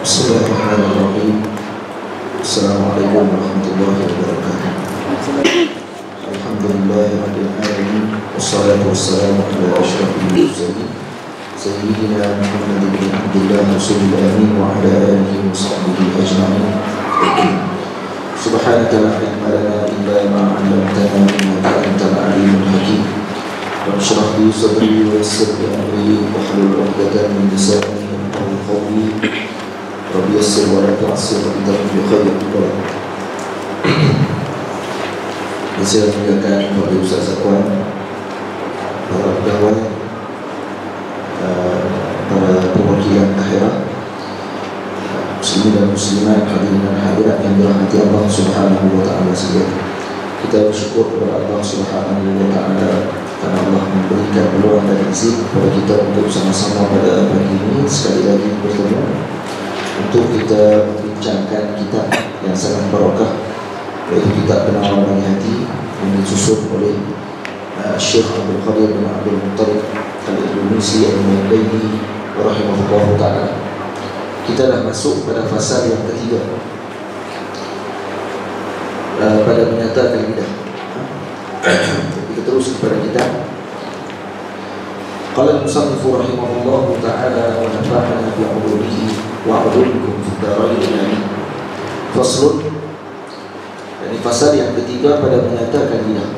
Bismillahirrahmanirrahim. Assalamualaikum warahmatullahi wabarakatuh. Alhamdulillahirabbil alamin. Wassalatu wassalamu ala asyrafil mursalin sayyidina Muhammadin bin Abdillah rasulil amin wa ala alihi wa sahbihi ajma'in. Subhanaka la ilma lana illa ma 'allamtana innaka antal alimul hakim. Rabshrah li sadri wa yassir li amri wahlul 'uqdatam min lisani yafqahu qawli. Rabbi yassir wa la tu'assir bidham bi khairin. Saya mengucapkan kepada Ustaz Zakwan, para pegawai, para perwakilan akhirat, muslimin dan muslimat, hadirin dan hadirat yang dirahmati Allah Subhanahu wa taala sekalian. Kita bersyukur kepada Allah Subhanahu wa taala karena Allah memberikan peluang dan izin kepada kita untuk sama-sama pada pagi ini sekali lagi bertemu untuk kita membincangkan kitab yang sangat barakah, yaitu kitab Penawar Bagi Hati yang disusun oleh Syekh Abdul Qadir bin Abdul Muttalib Al-Indonesia Al-Mubaidi rahimahullah ta'ala. Kita dah masuk pada fasa yang ketiga pada menyatakan lidah. Kita terus kepada kitab. Qala al-musannifu rahimahullah ta'ala wa nafa'ana bi'ulumihi wa 'ulumikum fid dharain amin. Faslun, ini fasal yang ketiga pada menyatakan lidah.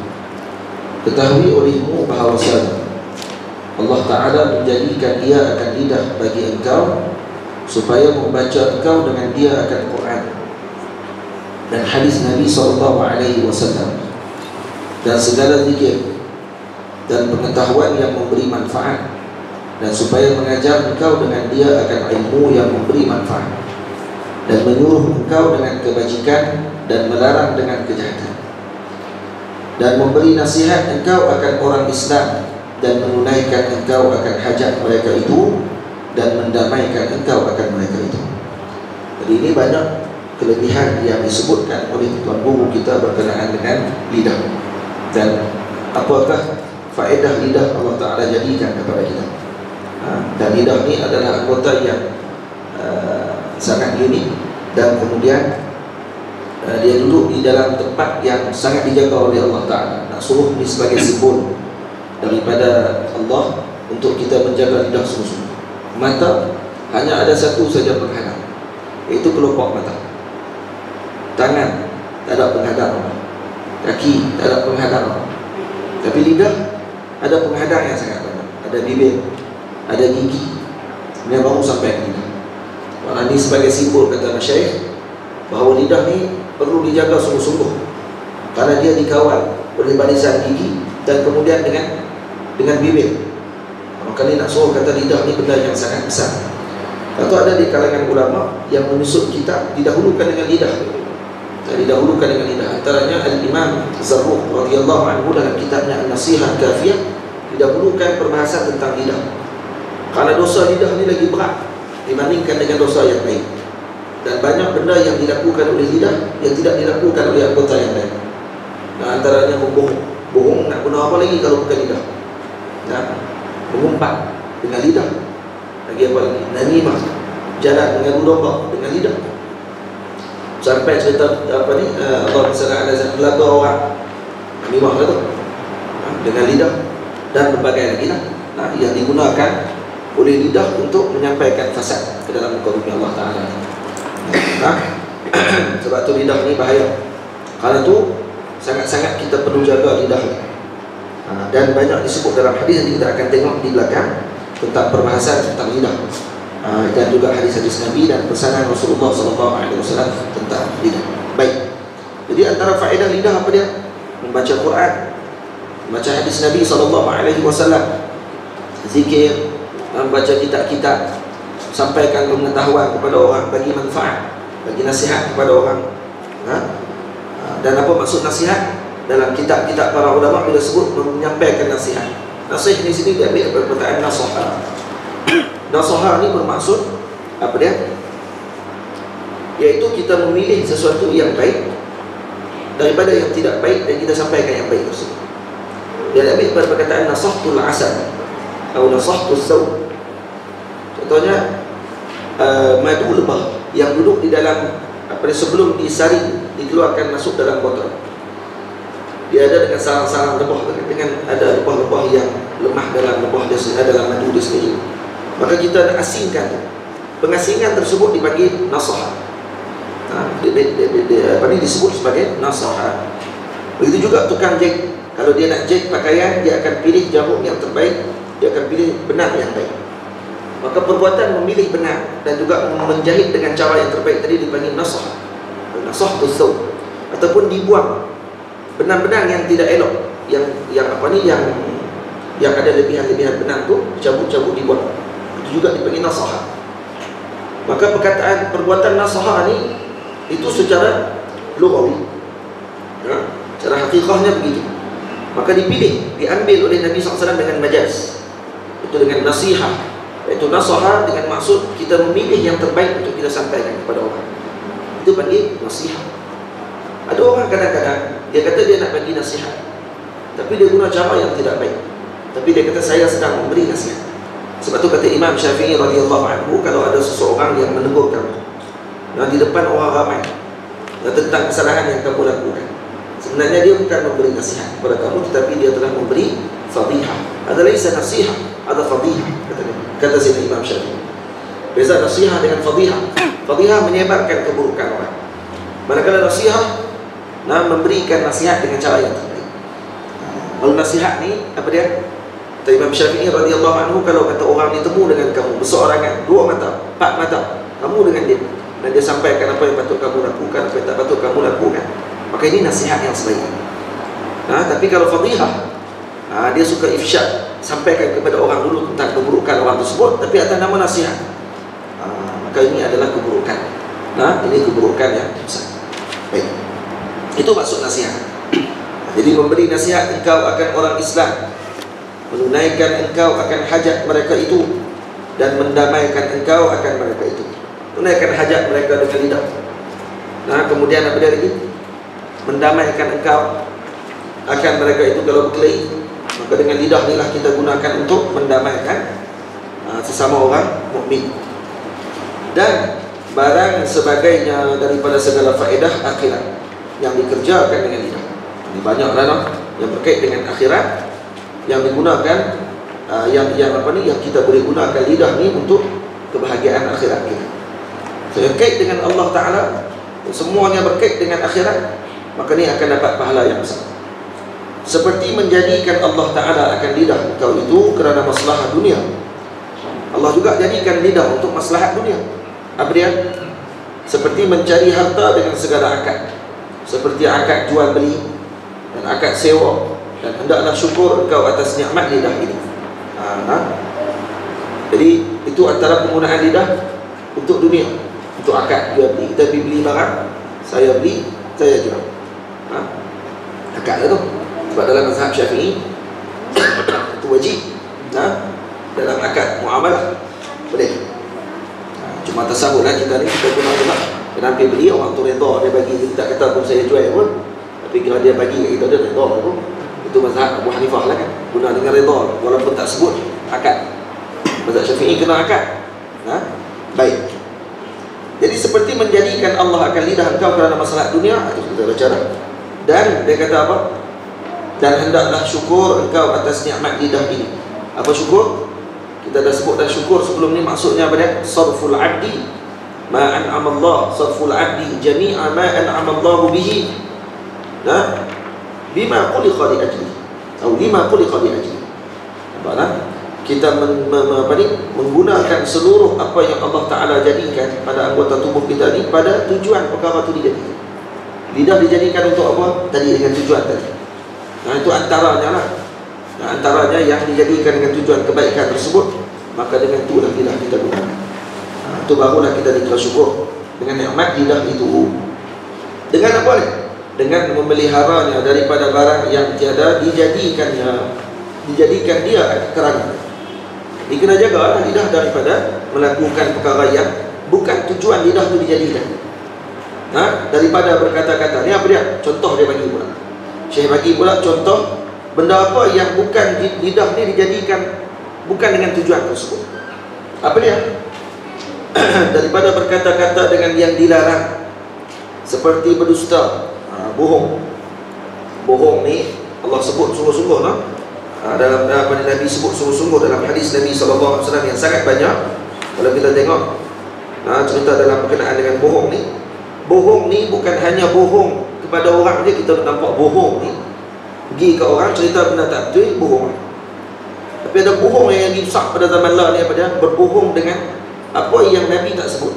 Ketahui olehmu bahawasanya Allah Ta'ala menjadikan ia akan lidah bagi engkau supaya membaca engkau dengan dia akan Quran dan hadis Nabi SAW dan segala zikir dan pengetahuan yang memberi manfaat, dan supaya mengajar engkau dengan dia akan ilmu yang memberi manfaat, dan menyuruh engkau dengan kebajikan dan melarang dengan kejahatan, dan memberi nasihat engkau akan orang Islam, dan menunaikan engkau akan hajat mereka itu, dan mendamaikan engkau akan mereka itu. Jadi ini banyak kelebihan yang disebutkan oleh tuan guru kita berkenaan dengan lidah, dan apakah faedah lidah Allah Ta'ala jadikan kepada kita. Dan lidah ni adalah anggota yang sangat unik, dan kemudian dia duduk di dalam tempat yang sangat dijaga oleh Allah Ta'ala. Nak suruh ni sebagai simbol daripada Allah untuk kita menjaga lidah sungguh-sungguh. Mata hanya ada satu saja penghadap, iaitu kelopak mata. Tangan tak ada penghadap, kaki tak ada penghadap, tapi lidah ada penghadap yang sangat banyak. Ada bibir, ada gigi, kemudian baru sampai ke lidah. Maksudnya ini sebagai simbol, kata masyayikh, bahawa lidah ni perlu dijaga sungguh-sungguh, karena dia dikawal oleh barisan gigi dan kemudian dengan bibir. Maka ni nak suruh kata lidah ni benda yang sangat besar. Atau ada di kalangan ulama yang menyusun kitab didahulukan dengan lidah. Didahulukan dengan lidah. Antaranya Al-Imam Zarruq radhiyallahu anhu dalam kitabnya An-Nasihah Kafiyah didahulukan perbahasan tentang lidah, karena dosa lidah ni lagi berat dibandingkan dengan dosa yang lain. Dan banyak benda yang dilakukan oleh lidah yang tidak dilakukan oleh anggota yang lain. Nah, antaranya membohong. Bohong nak guna apa lagi kalau bukan lidah? Nah, mengumpat dengan lidah. Lagi apa lagi? Namimah, jalan dengan domba dengan lidah. Sampai cerita apa ni, Allah Subhanahu wa taala belaka orang namimah lah tu, dengan lidah, dan berbagai lagi lah. Nah, yang digunakan oleh lidah untuk menyampaikan fasad ke dalam muka bumi Allah Ta'ala. Sebab tu lidah ni bahaya. Karena tu sangat-sangat kita perlu jaga lidah. Dan banyak disebut dalam hadis yang kita akan tengok di belakang tentang perbahasan tentang lidah, dan juga hadis-hadis Nabi dan pesanan Rasulullah SAW tentang lidah. Baik. Jadi antara faedah lidah apa dia? Membaca Quran, membaca hadis Nabi SAW, zikir, membaca kitab-kitab, sampaikan pengetahuan kepada orang, bagi manfaat, bagi nasihat kepada orang. Dan apa maksud nasihat? Dalam kitab-kitab para ulama bila sebut menyampaikan nasihat. Nasihat di sini diambil daripada perkataan nasaha. Nasaha ni bermaksud apa dia? Iaitu kita memilih sesuatu yang baik daripada yang tidak baik, dan kita sampaikan yang baik tersebut. Dia ambil daripada perkataan nasahtul asad atau nasahtus saw. Contohnya madu lebah yang duduk di dalam sebelum disaring, dikeluarkan masuk dalam botol. Dia ada dengan sarang-sarang lebah, dengan ada lebah-lebah yang lemah dalam lebah dia sendiri, dalam madu dia sendiri. Maka kita nak asingkan. Pengasingan tersebut dipanggil nasaha. Disebut sebagai nasaha. Begitu juga tukang jahit. Kalau dia nak jahit pakaian, dia akan pilih jarum yang terbaik, dia akan pilih benang yang baik. Maka perbuatan memilih benang dan juga menjahit dengan cara yang terbaik tadi dipanggil nasah. Nasah tu saw. Ataupun dibuang benang-benang yang tidak elok, yang ada lebihan-lebihan benang tu, cabut-cabut dibuang. Itu juga dipanggil nasah. Maka perkataan perbuatan nasah ni itu secara lughawi, secara hakikahnya begitu. Maka dipilih, diambil oleh Nabi SAW dengan majaz, itu dengan nasihat, iaitu nasihat dengan maksud kita memilih yang terbaik untuk kita sampaikan kepada orang. Itu panggil nasihat. Ada orang kadang-kadang dia kata dia nak bagi nasihat, tapi dia guna cara yang tidak baik. Tapi dia kata saya sedang memberi nasihat. Sebab tu kata Imam Syafi'i radhiyallahu anhu, kalau ada seseorang yang menegur kamu di depan orang ramai tentang kesalahan yang kamu lakukan, sebenarnya dia bukan memberi nasihat kepada kamu, tetapi dia telah memberi fadihah. Ada laisa nasihat, ada fadihah, kata sini Imam Syafi'i. Beza nasihat dengan fadihah. Fadihah menyebarkan keburukan orang, manakala nasihat memberikan nasihat dengan cara yang terbaik. Kalau nasihat ni apa dia? Kata Imam Syafi'i radhiyallahu anhu, kalau kata orang ni temu dengan kamu berseorangan, 2 mata, 4 mata, kamu dengan dia, dan dia sampaikan apa yang patut kamu lakukan, apa yang tak patut kamu lakukan, maka ini nasihat yang sebaik. Tapi kalau fadihah, dia suka ifsyad, sampaikan kepada orang dulu tentang keburukan orang tersebut, tapi atas nama nasihat, maka ini adalah keburukan. Ini keburukan yang besar. Baik, itu maksud nasihat. Jadi memberi nasihat engkau akan orang Islam, menunaikan engkau akan hajat mereka itu, dan mendamaikan engkau akan mereka itu. Tunaikan hajat mereka dengan lidah. Kemudian apa dia lagi? Mendamaikan engkau akan mereka itu kalau berkelahi. Maka dengan lidah inilah kita gunakan untuk mendamaikan sesama orang mukmin. Dan barang sebagainya daripada segala faedah akhirat yang dikerjakan dengan lidah. Ini banyaklah yang berkait dengan akhirat yang digunakan, yang kita boleh gunakan lidah ni untuk kebahagiaan akhirat kita. Berkait dengan Allah Ta'ala, semuanya berkait dengan akhirat, maka ni akan dapat pahala yang besar. Seperti menjadikan Allah Ta'ala akan lidah engkau itu kerana masalah dunia, Allah juga jadikan lidah untuk maslahat dunia. Apa dia? Seperti mencari harta dengan segala akad, seperti akad jual beli dan akad sewa, dan hendaklah syukur engkau atas nikmat lidah ini. Jadi itu antara penggunaan lidah untuk dunia, untuk akad jual beli. Kita pergi beli barang, saya beli, saya jual. Akad lah tu. Sebab dalam mazhab Syafi'i itu wajib. Dalam akad muamalah boleh. Cuma tasawuf lah kita ni, kita guna juga. Kita hampir beli, orang tu redha, dia bagi, dia tak kata pun saya jual pun, tapi kalau dia bagi kat kita, dia redha pun. Itu mazhab Abu Hanifah lah kan, guna dengan redha walaupun tak sebut akad. Mazhab Syafi'i kena akad. Baik. Jadi seperti menjadikan Allah akan lidah engkau kerana masalah dunia, itu kita baca dah. Dan dia kata apa? Dan hendaklah syukur engkau atas nikmat lidah ini. Apa syukur? Kita dah sebut dah syukur sebelum ni, maksudnya apa dia? Sarful abdi ma an'ama Allah, sarful abdi jami'a ma an'ama Allah bihi, bima khuliqa li ajli, atau lima khuliqa li ajli. Kita menggunakan seluruh apa yang Allah Ta'ala jadikan pada anggota tubuh kita ni pada tujuan perkara itu dijadikan. Lidah dijadikan untuk apa? Tadi dengan tujuan tadi. Itu antaranya lah. Antaranya yang dijadikan dengan tujuan kebaikan tersebut, maka dengan itulah lidah kita gunakan. Itu barulah kita dikira syukur dengan nikmat lidah itu. Dengan apa ni? Dengan memeliharanya daripada barang yang tiada dijadikan dia kerana. Dia kena jaga lidah daripada melakukan perkara yang bukan tujuan lidah itu dijadikan. Daripada berkata-kata. Ni apa dia? Contoh dia bagi pula. Syekh bagi pula contoh benda apa yang bukan lidah ni dijadikan bukan dengan tujuan tersebut. Apa dia? daripada berkata-kata dengan yang dilarang, seperti berdusta, bohong. Bohong ni Allah sebut sungguh-sungguh, dalam Nabi sebut sungguh-sungguh dalam hadis Nabi SAW yang sangat banyak. Kalau kita tengok cerita dalam berkenaan dengan bohong ni, bohong ni bukan hanya bohong kepada orang je. Kita nampak bohong ni, pergi ke orang cerita benda tak betul, bohong. Tapi ada bohong yang lagi besar pada zaman lah ni, apa dia? Berbohong dengan apa yang Nabi tak sebut,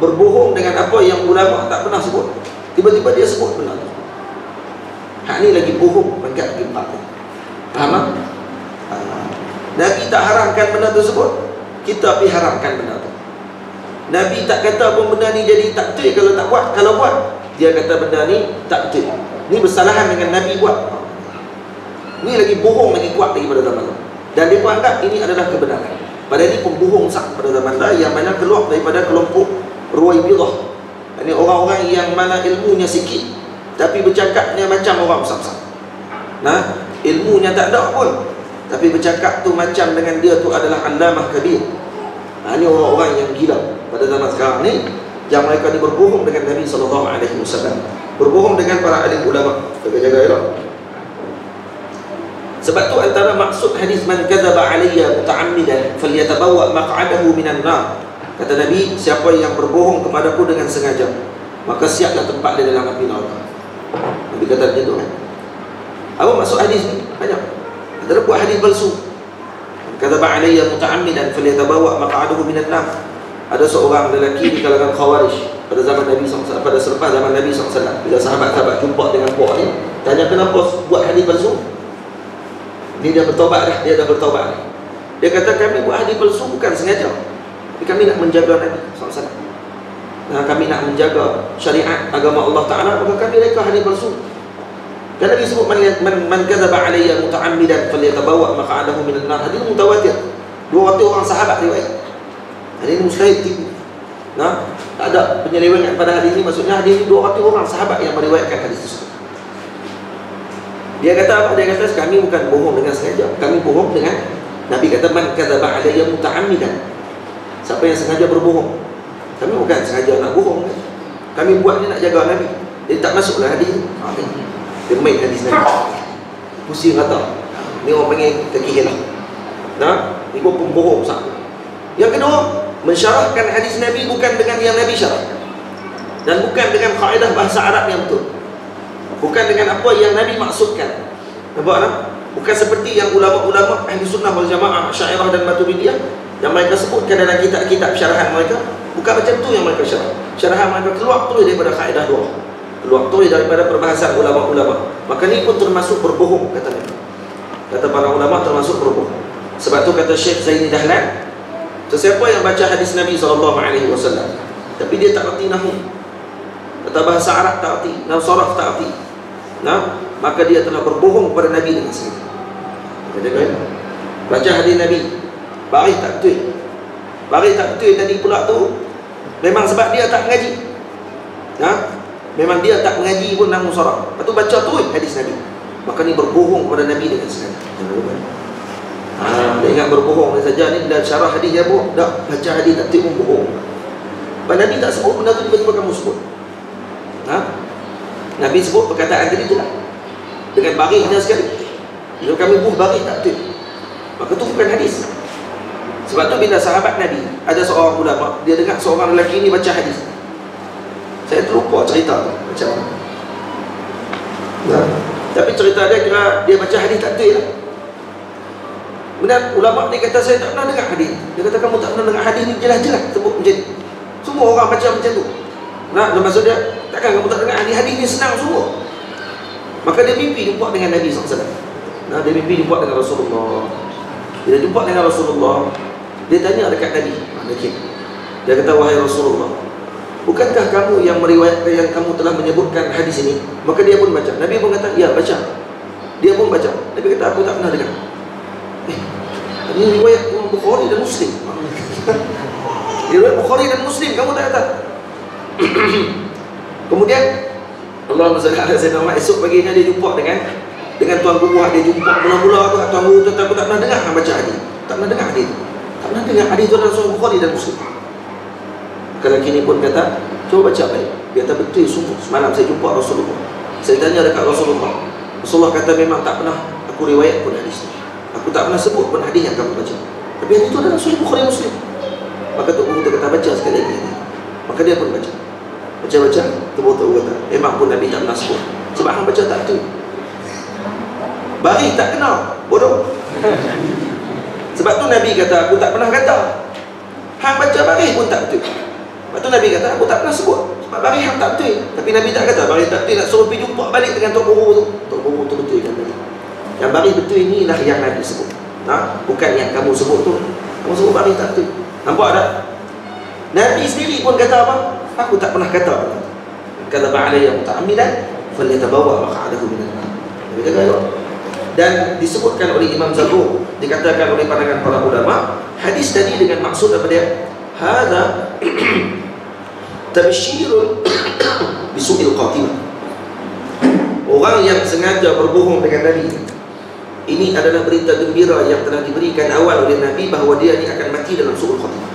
berbohong dengan apa yang ulama tak pernah sebut, tiba-tiba dia sebut benda tu. Hak ni lagi bohong peringkat keempat. Faham tak? Nabi tak haramkan benda tersebut, kita pergi haramkan benda tu. Nabi tak kata pun benda ni jadi tak betul kalau tak buat. Kalau buat, dia kata benda ni tak betul. Ni bersalahan dengan Nabi buat. Ni lagi bohong lagi kuat lagi pada zaman tu. Dan dia pun anggap ini adalah kebenaran. Padahal ini pembohong sah pada zaman dah, yang mana keluar daripada kelompok Ruwaibidah. Ini orang-orang yang mana ilmunya sikit tapi bercakapnya macam orang besar-besar. Ilmunya tak ada pun, tapi bercakap tu macam dengan dia tu adalah allamah kabir. Ini orang-orang yang gila pada zaman sekarang ni, yang mereka ni berbohong dengan Nabi SAW, berbohong dengan para alim ulama. Jaga-jaga elok. Sebab tu antara maksud hadis man kadzaba alayya muta'ammidan falyatabawwa maq'adahu minan nar. Kata Nabi, siapa yang berbohong kepadaku dengan sengaja, maka siaplah tempat dia dalam api neraka. Nabi kata macam tu kan. Apa maksud hadis ni? Banyak. Antara buat hadis palsu. Kadzaba alayya muta'ammidan falyatabawwa maq'adahu minan nar. Ada seorang lelaki di kalangan Khawarij pada zaman Nabi SAW, pada selepas zaman Nabi SAW, bila sahabat-sahabat jumpa dengan puak ni, tanya kenapa buat hadis palsu. Ni dia bertaubat dah, dia dah bertaubat. Dia kata kami buat hadis palsu bukan sengaja, tapi kami nak menjaga Nabi SAW. Kami nak menjaga syariat agama Allah Ta'ala, maka kami reka hadis palsu. Dan Nabi sebut man kadzaba alayya muta'ammidan falyatabawwa maq'adahu minan nar. Hadis mutawatir. 200 orang sahabat riwayat. Hadis ini mustahil tipu. Tak ada penyelewengan pada hadis ini. Maksudnya hadis ini 200 orang sahabat yang meriwayatkan hadis tersebut. Dia kata apa? Dia kata kami bukan bohong dengan sengaja, kami bohong dengan Nabi kata man kadzaba alayya muta'ammidan. Siapa yang sengaja berbohong, kami bukan sengaja nak bohong kan? Kami buat ni nak jaga Nabi. Jadi tak masuklah hadis ni. Dia main hadis Nabi, pusing kata. Ni orang panggil terkihilah. Ni pun pembohong satu. Yang kedua, mensyarahkan hadis Nabi bukan dengan yang Nabi syarah, dan bukan dengan kaedah bahasa Arab yang betul, bukan dengan apa yang Nabi maksudkan. Nampak tak? Bukan seperti yang ulama-ulama Ahli Sunnah wal Jamaah, Syairah dan Maturidiyah yang mereka sebutkan dalam kitab-kitab syarahan mereka. Bukan macam tu yang mereka syarah. Syarahan mereka keluar tu daripada kaedah dua, keluar tu daripada perbahasan ulama-ulama. Maka ni pun termasuk berbohong, kata Nabi. Kata para ulama termasuk berbohong. Sebab tu kata Syekh Zaini Dahlan, sesiapa yang baca hadis Nabi SAW tapi dia tak erti nahwu, kata bahasa Arab tak erti, nahwu saraf tak erti, maka dia telah berbohong kepada Nabi dengan sengaja. Baca hadis Nabi, baris tak betul. Baris tak betul tadi pula tu memang sebab dia tak mengaji. Memang dia tak mengaji pun nahwu saraf. Lepas tu baca terus hadis Nabi, maka ni berbohong kepada Nabi dengan sengaja. Dia ingat berbohong saja ni dah syarah hadis dia bohong. Tak, baca hadis tak betul pun bohong. Nabi tak sebut benda tu, tiba-tiba kamu sebut. Nabi sebut perkataan tadi tu lah, dengan barisnya sekali. Kalau kami buh baris tak betul, maka tu bukan hadis. Sebab tu bila sahabat Nabi, ada seorang ulama, dia dengar seorang lelaki ni baca hadis. Saya terlupa cerita tu macam mana. Tapi cerita dia kira dia baca hadis tak betul lah. Kemudian ulama ni kata saya tak pernah dengar hadis. Dia kata kamu tak pernah dengar hadis ni, jelas-jelas sebut macam ni. Semua orang baca macam tu. Maksud dia, takkan kamu tak dengar hadis ni senang semua. Maka dia mimpi jumpa dengan Nabi SAW. Dia mimpi jumpa dengan Rasulullah. Bila jumpa dengan Rasulullah, dia tanya dekat Nabi. Dia kata, wahai Rasulullah, bukankah kamu yang meriwayatkan, yang kamu telah menyebutkan hadis ini? Maka dia pun baca. Nabi pun kata, ya baca. Dia pun baca. Nabi kata, aku tak pernah dengar. Ini riwayat Bukhari dan Muslim. Riwayat Bukhari dan Muslim, kamu tak kata. Kemudian Allahumma salli ala sayyidina Muhammad, esok paginya dia jumpa dengan tuan guru dia jumpa mula-mula tu, tuan guru tu aku tak pernah dengar baca hadis. Tak pernah dengar hadis. Tak pernah dengar hadis tu dalam Sahih Bukhari dan Muslim. Maka lelaki ni pun kata, cuba baca balik. Dia kata, betul sungguh, semalam saya jumpa Rasulullah. Saya tanya dekat Rasulullah. Rasulullah kata, memang tak pernah aku riwayat pun hadis ni. Aku tak pernah sebut pun hadis yang kamu baca. Tapi hadis itu adalah Sahih Bukhari Muslim. Maka Tok Guru tu kata, baca sekali lagi. Maka dia pun baca. Baca-baca, Tok Guru kata, memang pun Nabi tak pernah sebut. Sebab hang baca tak betul. Bari tak kenal, bodoh. Sebab tu Nabi kata, aku tak pernah kata. Hang baca bari pun tak betul. Sebab tu Nabi kata, aku tak pernah sebut. Sebab bari hang tak betul. Tapi Nabi tak kata bari tak betul, nak suruh pergi jumpa balik dengan Tok Guru tu. Tok Guru tu betul kan bari. Yang bari betul inilah yang Nabi sebut. Bukan yang kamu sebut tu. Kamu sebut bari tak betul. Nampak tak? Nabi sendiri pun kata apa? Aku tak pernah kata. Kata ba'alayya muta'ammidan falyatabawa maq'adahu minan nar. Nabi kata itu. Dan disebutkan oleh Imam Zabur, dikatakan oleh pandangan para ulama, hadis tadi dengan maksud apa dia? Hadza tabsyirun bisu'il khatimah. Orang yang sengaja berbohong dengan Nabi, ini adalah berita gembira yang telah diberikan awal oleh Nabi bahawa dia ni akan mati dalam su'ul khatimah.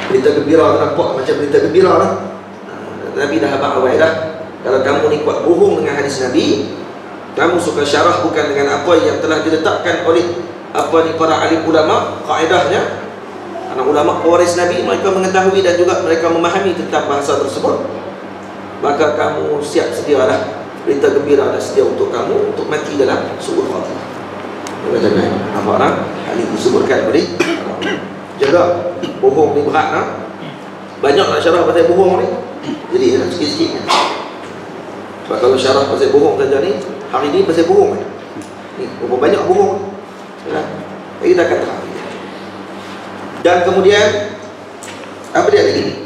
Berita gembira nampak macam berita gembira lah. Nabi dah habaq awal dah. Kalau kamu ni kuat bohong dengan hadis Nabi, kamu suka syarah bukan dengan apa yang telah diletakkan oleh apa ni para alim ulama, kaedahnya. Anak ulama pewaris Nabi, mereka mengetahui dan juga mereka memahami tentang bahasa tersebut. Maka kamu siap sedialah, berita gembira dah sedia untuk kamu untuk mati dalam su'ul khatimah. Jangan apa orang hal ini disebutkan oleh jaga bohong ni berat lah. Banyak nak syarah pasal bohong ni, jadi sikit-sikit. Sebab kalau syarah pasal bohong saja ni, hari ni pasal bohong ni berapa banyak bohong ya. Kita akan terang. Dan kemudian apa dia lagi?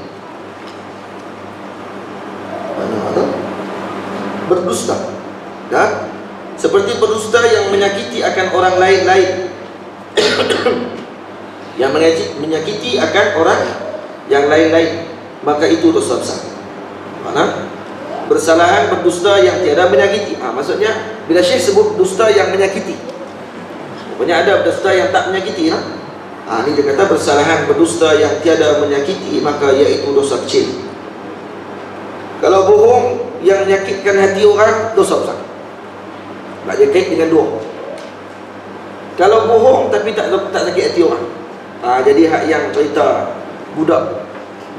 Berdusta. Dan seperti berdusta yang menyakiti akan orang lain-lain. Yang menyakiti akan orang yang lain-lain, maka itu dosa besar. Mana? Bersalahan berdusta yang tiada menyakiti. Maksudnya bila Syekh sebut dusta yang menyakiti, rupanya ada dusta yang tak menyakiti lah. Ini dia kata bersalahan berdusta yang tiada menyakiti, maka iaitu dosa kecil. Kalau bohong yang menyakitkan hati orang, dosa besar. Nak dia kait dengan dua. Kalau bohong tapi tak sakit hati orang, jadi hak yang cerita budak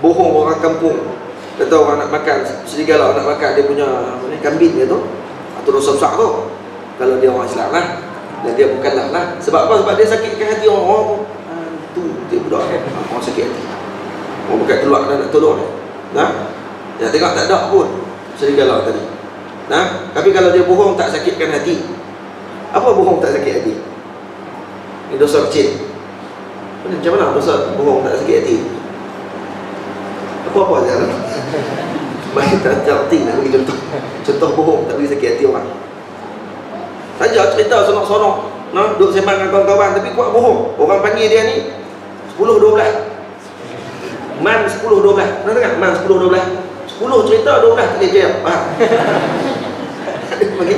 bohong orang kampung, kata orang nak makan serigala, nak makan dia punya kambing dia tu, atau dosa besar tu. Kalau dia orang Islam lah, dan dia bukanlah lah. Sebab apa? Sebab dia sakitkan hati orang tu dia budak orang sakit hati. Orang bukan keluar nak tolong dia. Dia tengok tak ada pun serigala tadi. Tapi kalau dia bohong tak sakitkan hati. Apa bohong tak sakit hati? Ini dosa kecil. Macam mana dosa bohong tak sakit hati? Apa-apa je lah. Baik tak arti nak bagi contoh. Contoh bohong tak bagi sakit hati orang. Saja cerita sonok-sonok, duduk sembang dengan kawan-kawan tapi kuat bohong. Orang panggil dia ni 10-12. Man 10-12. Pernah dengar? Man 10-12. 10 cerita 12 tak boleh jawab. Faham? Bagi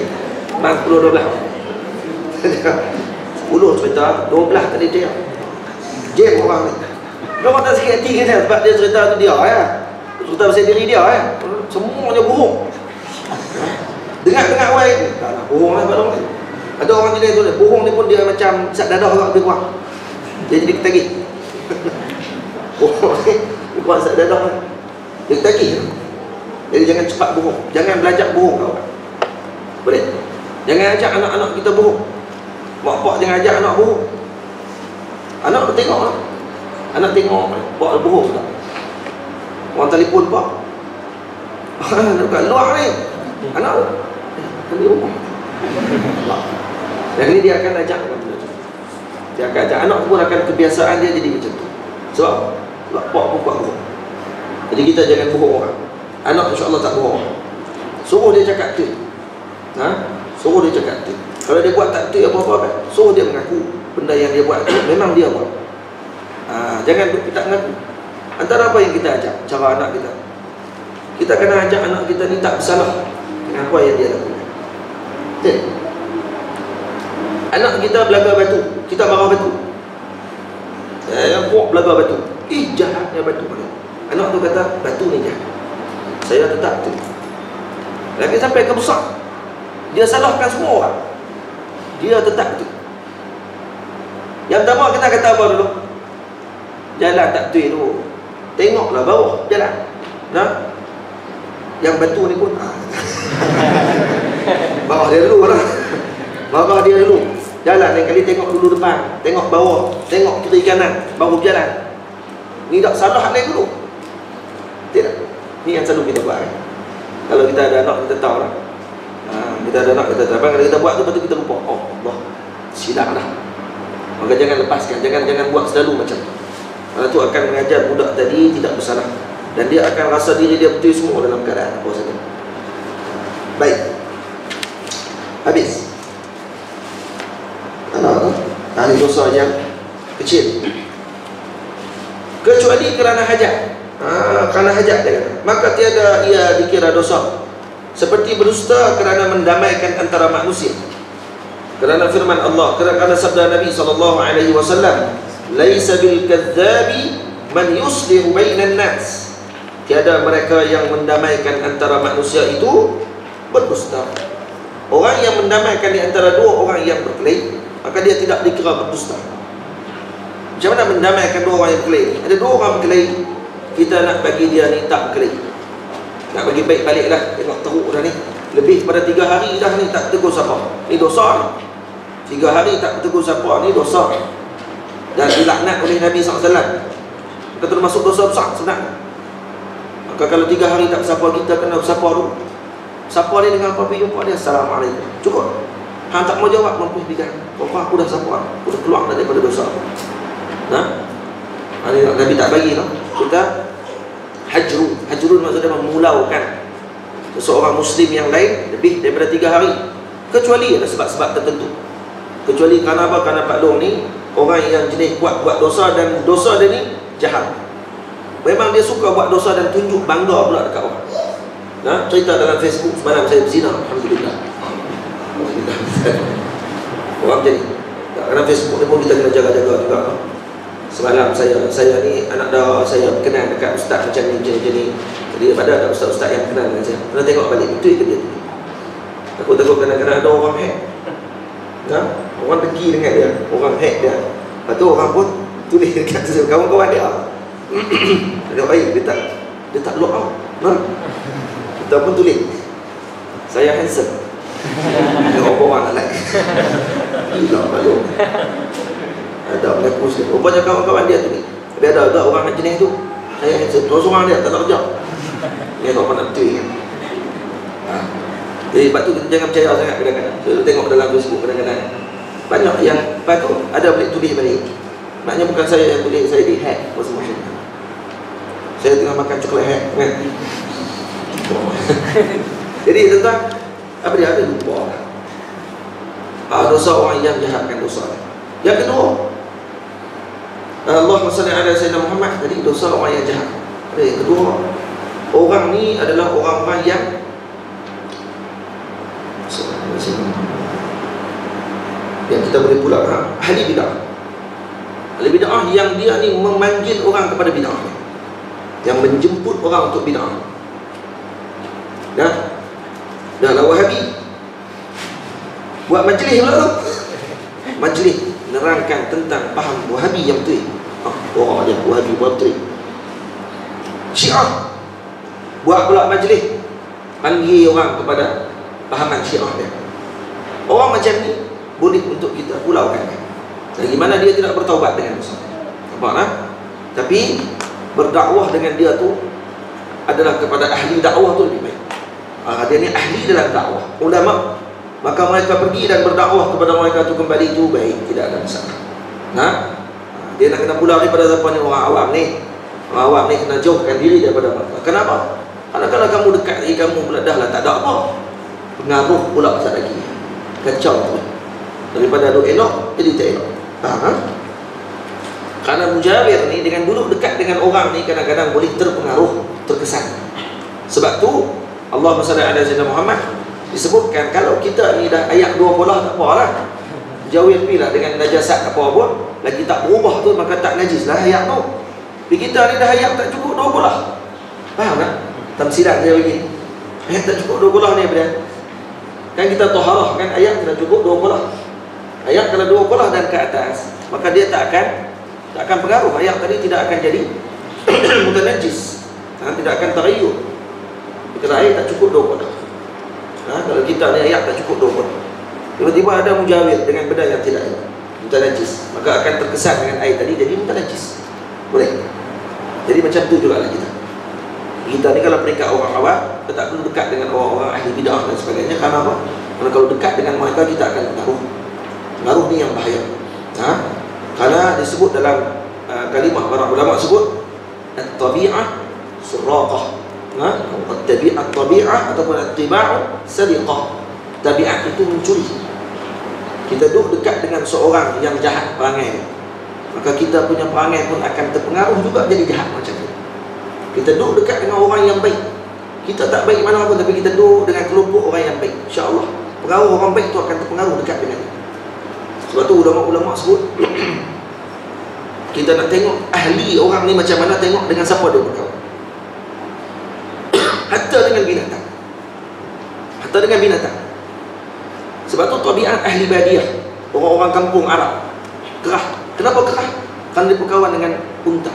Man 10-12. 10 cerita 12 tak boleh jawab. Jam orang ni. Orang tak sakit hati kan sebab dia cerita tu dia ya. Cerita pasal diri dia ya. Semuanya bohong. Dengar-dengar orang taklah bohong lah pada orang. Ada orang jenis tu bohong ni pun dia macam sat dadah orang lebih kurang. Dia jadi ketagih. Bohong ni bukan sat dadah. Dia ketagih. Jadi jangan cepat bohong. Jangan belajar bohong kau. Boleh? Jangan ajak anak-anak kita bohong. Mak pak jangan ajak anak bohong. Anak tu tengok lah. Anak tengok pak bohong tak. Orang telefon pak. Dekat luar ni. Anak tu di rumah. Yang ni dia akan ajak. Dia akan ajak anak pun akan kebiasaan dia jadi macam tu. Sebab pak pun kuat bohong. Jadi kita jangan bohong orang. Anak insya-Allah tak bohong. Suruh dia cakap tu. Suruh dia cakap tu. Kalau dia buat tak tu apa-apa kan, suruh dia mengaku benda yang dia buat tu memang dia buat. Jangan kita mengaku. Antara apa yang kita ajak cara anak kita. Kita kena ajak anak kita ni tak bersalah dengan apa yang dia lakukan. Betul? Anak kita belaga batu, kita marah batu. Buat belaga batu. Jahatnya batu. Anak tu kata, batu ni jahat. Saya tetap tu. Lagi sampai ke besar, dia salahkan semua orang, dia tetap tu. Yang pertama kena kata apa dulu? Jalan tak betul tu, tengoklah bawah jalan. Nah, yang batu ni pun bawah dia dulu lah. Bawah dia dulu. Jalan lain kali tengok dulu depan, tengok bawah, tengok kiri kanan, baru berjalan. Ni tak salah lain dulu. Tidak. Ni yang selalu kita buat kan? Kalau kita ada anak, kita tahu lah. Kita ada anak, kita tahu. Kalau kita buat tu, lepas tu kita lupa. Oh Allah, silap dah. Maka jangan lepaskan. Jangan buat selalu macam tu. Kerana tu akan mengajar budak tadi tidak bersalah. Dan dia akan rasa diri dia betul semua dalam keadaan apa saja. Baik. Habis. Ini dosa yang kecil. Kecuali kerana hajat. Kerana hajat dia kata, maka tiada ia dikira dosa. Seperti berdusta kerana mendamaikan antara manusia. Kerana firman Allah, kerana sabda Nabi SAW, laisa bil kadzabi man yuslihu bainan nas. Tiada mereka yang mendamaikan antara manusia itu berdusta. Orang yang mendamaikan di antara dua orang yang berkelahi, maka dia tidak dikira berdusta. Macam mana mendamaikan dua orang yang berkelahi? Ada dua orang berkelahi, kita nak bagi dia ni tak berkelahi, nak bagi baik balik lah. Tengok teruk dah ni, lebih pada 3 hari dah ni tak tegur siapa. Ni dosa ni. 3 hari tak tegur siapa, ni dosa. Dan dilaknat oleh Nabi SAW. Maka termasuk dosa besar sebenarnya. Maka kalau 3 hari tak bersapa, kita kena bersapa dulu. Sapa dia dengan apa, pergi jumpa dia, Assalamualaikum, cukup. Hang tak mau jawab, mampu bilang, aku dah sapa, aku dah keluar daripada dosa. Nabi tak bagi tau. Kita hajrun maksudnya memulaukan seseorang Muslim yang lain lebih daripada 3 hari, kecuali ada sebab-sebab tertentu. Kecuali kerana apa? Kerana Pak Long ni orang yang jenis buat dosa, dan dosa dia ni jahat. Memang dia suka buat dosa dan tunjuk bangga pula dekat orang. Cerita dalam Facebook, semalam saya berzina, Alhamdulillah. Orang macam ni. Kerana Facebook ni pun kita kena jaga-jaga juga. Semalam saya ni anak dara saya kenal dekat ustaz macam ni. Jadi pada ada ustaz-ustaz yang kenal dengan saya, pernah tengok balik betul ke dia. Aku takut kadang-kadang ada orang hack. Orang dengki dengan dia, orang hack dia. Lepas tu orang pun tulis dekat kawan-kawan dia. Dia baik, dia tak lock out. Kita pun tulis, saya handsome. Tengok orang nak like. Gila malu. Ada mengaku sikit. Rupanya kawan-kawan dia tu ni, dia ada orang jenis tu, saya handsome. Seorang dia tak nak kerja. Dia tak pernah betul kan. Jadi sebab tu kita jangan percaya sangat kadang-kadang. Kita tengok dalam Facebook kadang-kadang banyak yang, lepas tu ada boleh tulis balik. Maknanya bukan saya yang tulis, saya di hack macam-macam. Saya tengah makan coklat hack kan. Jadi tuan-tuan, apa dia ada lupa lah. Dosa orang yang jahatkan dosa. Yang kedua, Allahumma salli ala Sayyidina Muhammad. Jadi dosa orang yang jahat. Yang kedua, orang ni adalah orang-orang yang kita boleh pula ahli bid'ah. Ahli bid'ah yang dia ni memanggil orang kepada bid'ah, yang menjemput orang untuk bid'ah. Dah lah Wahabi buat majlis pula tu. Majlis menerangkan tentang faham Wahabi yang betul. Orang dia Wahabi betul. Syiah buat pula majlis, panggil orang kepada fahaman Syiah dia. Orang macam ni boleh untuk kita pulaukan. Lagi mana dia tidak bertaubat dengan dosa. Nampak tak? Tapi berdakwah dengan dia tu adalah kepada ahli dakwah tu lebih baik. Dia ni ahli dalam dakwah, ulama, maka mereka pergi dan berdakwah kepada mereka tu kembali tu baik, tidak ada masalah. Dia nak kena pulau daripada siapa ni? Orang awam ni. Orang awam ni kena jauhkan diri daripada mereka. Kenapa? Karena kalau kamu dekat diri kamu pula dah lah tak ada apa, pengaruh pula pasal lagi kacau tu. Daripada duduk elok jadi tak elok. Karena Mujawir ni dengan duduk dekat dengan orang ni kadang-kadang boleh terpengaruh, terkesan. Sebab tu Allahumma salli ala Sayyidina Muhammad disebutkan, kalau kita ni dah ayat 20 tak apalah, jauhin pilah dengan najasat apa pun, lagi tak berubah tu, maka tak najis lah hayat tu. Di kita ni dah hayat tak cukup 2 bolah. Faham tak? Tamsilan saya bagi. Hayat tak cukup 2 bolah ni apa dia? Kan kita taharah kan, hayat tak cukup 2 bolah. Hayat kalau 2 bolah dan ke atas, maka dia tak akan pengaruh. Hayat tadi tidak akan jadi mutanajis. Tidak akan taghayyur. Kalau air tak cukup 2 bolah. Kalau kita ni hayat tak cukup 2 bolah, tiba-tiba ada mujawir dengan benda yang tidak mutanajis, maka akan terkesan dengan air tadi jadi mutanajis. Boleh. Jadi macam tu juga lah kita. Kita ni kalau peringkat orang awam, kita tak perlu dekat dengan orang-orang ahli bidah dan sebagainya. Kerana apa? Kerana kalau dekat dengan mereka, kita akan pengaruh ni yang bahaya. Kerana disebut dalam kalimah para ulama sebut at-tabi'ah surraqah. At-tabi'ah ataupun at-tiba'u sadiqah. Tabi'at itu mencuri. Kita duduk dekat dengan seorang yang jahat perangai, maka kita punya perangai pun akan terpengaruh juga jadi jahat macam tu. Kita duduk dekat dengan orang yang baik, kita tak baik mana pun, tapi kita duduk dengan kelompok orang yang baik, insya-Allah pengaruh orang baik tu akan terpengaruh dekat dengan dia. Sebab tu ulama-ulama sebut kita nak tengok ahli orang ni macam mana, tengok dengan siapa dia berkawan. Hatta dengan binatang. Hatta dengan binatang. Sebab tu tabiat ahli badiah, orang-orang kampung Arab, kerah. Kenapa kerah? Kerana dia berkawan dengan unta.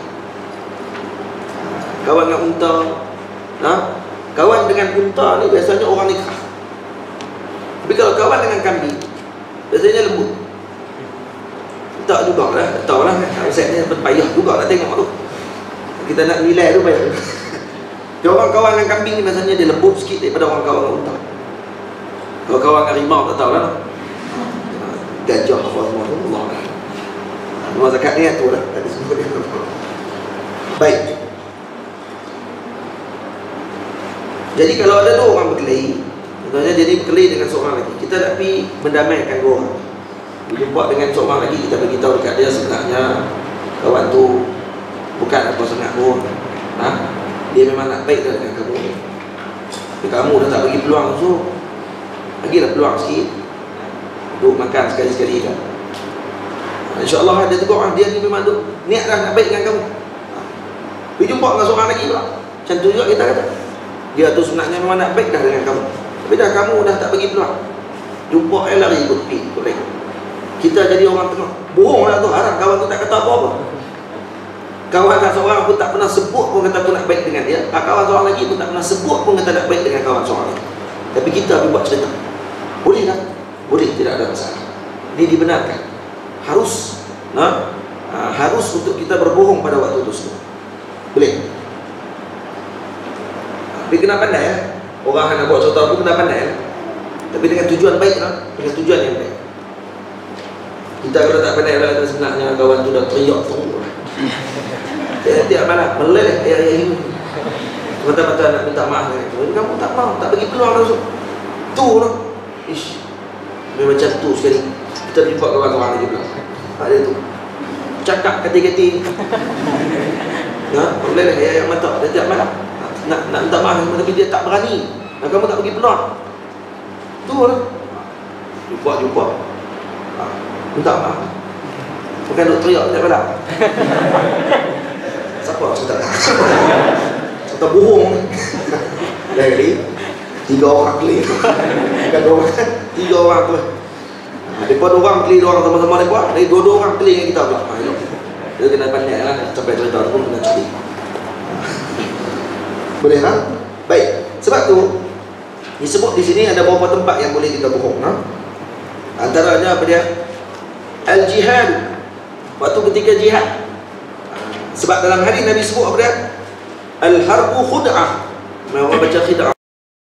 Kawan dengan unta. Kawan dengan unta ni biasanya orang ni kerah. Tapi kalau kawan dengan kambing, biasanya lembut. Tak jugalah, tak tahulah. Saya ni payah juga nak tengok tu. Kita nak nilai tu payah. Dia orang kawan dengan kambing ni biasanya dia lembut sikit daripada orang kawan dengan unta. Kalau kawan dengan rimau tak tahulah. Gajah apa semua tu, Allah. Semua zakat ni tu lah. Tadi semua dia. Baik. Jadi kalau ada 2 orang berkelahi, contohnya jadi berkelahi dengan seorang lagi, kita nak pergi mendamaikan 2 orang. Jumpa dengan seorang lagi, kita beritahu dekat dia sebenarnya kawan tu bukan apa sangat pun. Dia memang nak baik dengan kamu. Tapi kamu dah tak bagi peluang, so bagilah peluang sikit. Duk makan sekali-sekali kan. InsyaAllah dia tegur, dia ni memang duk niat dah nak baik dengan kamu. Pergi jumpa dengan seorang lagi pula. Macam tu juga kita kata, dia tu sebenarnya memang nak baik dah dengan kamu, tapi dah kamu dah tak bagi peluang. Jumpa lari ikut pergi. Kita jadi orang tengah bohong lah tu, harap kawan tu tak kata apa-apa. Kawan seorang pun tak pernah sebut pun kata aku nak baik dengan dia. Kawan seorang lagi pun tak pernah sebut pun kata nak baik dengan kawan seorang lagi. Tapi kita pergi buat cerita. Boleh tak? Boleh, tidak ada masalah. Ini dibenarkan. Harus harus untuk kita berbohong pada waktu itu semua. Boleh. Tapi kena pandai ya. Orang nak buat contoh pun kena pandai ya. Tapi dengan tujuan baik lah. Dengan tujuan yang baik. Kita kalau tak pandai lah, sebenarnya kawan tu dah teriak tu. Tiap malam meleleh ayah ini. Mata-mata nak minta maaf dengan itu. Kamu tak mau, tak bagi peluang langsung. Tu lah. Ish. Memang macam tu sekali. Kita jumpa kawan-kawan lagi pula. Ada tu. Cakap kati-kati. Meleleh ayah mata. Dia tiap malam nak minta maaf, tapi dia tak berani. Kamu tak bagi peluang. Tu lah. Jumpa. Minta maaf. Bukan duk teriak tiap malam. Siapa nak cerita? Cerita bohong ni. Dari 3 orang keli. Bukan 2 orang, 3 orang tu. Daripada orang keli 2 orang sama-sama mereka, dari 2 orang keli dengan kita pula. Dia kena pandai lah. Sampai cerita tu pun kena cari. Boleh lah? Baik. Sebab tu disebut di sini ada beberapa tempat yang boleh kita bohong. Antaranya apa dia? Al-jihad. Waktu ketika jihad. Sebab dalam hadis Nabi sebut apa dia? Al-harbu khud'ah. Orang baca khid'ah.